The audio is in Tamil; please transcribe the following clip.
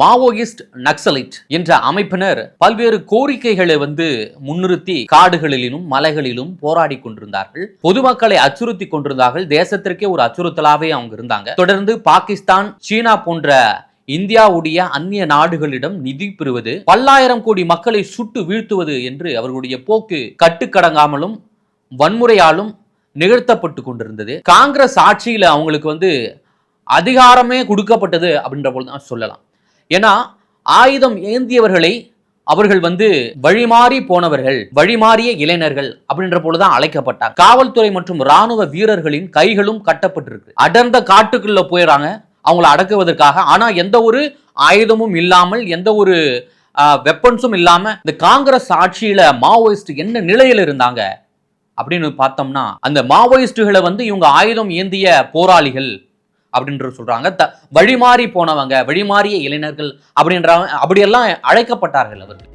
மாவோயிஸ்ட் நக்சலைட் என்ற அமைப்பினர் பல்வேறு கோரிக்கைகளை முன்னிறுத்தி காடுகளிலும் மலைகளிலும் போராடி கொண்டிருந்தார்கள். பொதுமக்களை அச்சுறுத்தி கொண்டிருந்தார்கள். தேசத்திற்கே ஒரு அச்சுறுத்தலாவே அவங்க இருந்தாங்க. தொடர்ந்து பாகிஸ்தான், சீனா போன்ற இந்தியாவுடைய அந்நிய நாடுகளிடம் நிதி பெறுவது, பல்லாயிரம் கோடி மக்களை சுட்டு வீழ்த்துவது என்று அவர்களுடைய போக்கு கட்டுக்கடங்காமலும் வன்முறையாலும் நிகழ்த்தப்பட்டு கொண்டிருந்தது. காங்கிரஸ் ஆட்சியில அவங்களுக்கு அதிகாரமே கொடுக்கப்பட்டது அப்படின்ற போல சொல்லலாம். ஏன்னா ஆயுதம் ஏந்தியவர்களை அவர்கள் வழிமாறி போனவர்கள், வழிமாறிய இளைஞர்கள் அப்படின்ற போலதான் அழைக்கப்பட்டார். காவல்துறை மற்றும் ராணுவ வீரர்களின் கைகளும் கட்டப்பட்டிருக்கு. அடர்ந்த காட்டுக்குள்ள போயிடறாங்க அவங்களை அடக்குவதற்காக. ஆனா எந்த ஒரு ஆயுதமும் இல்லாமல், எந்த ஒரு வெப்பன்ஸும் இல்லாம இந்த காங்கிரஸ் ஆட்சியில மாவோயிஸ்ட் என்ன நிலையில இருந்தாங்க அப்படின்னு பார்த்தோம்னா, அந்த மாவோயிஸ்டுகளை இவங்க ஆயுதம் ஏந்திய போராளிகள் அப்படின்ற சொல்றாங்க. வழிமாறி போனவங்க, வழிமாறிய இளைஞர்கள் அப்படியெல்லாம் அழைக்கப்பட்டார்கள் அவர்கள்.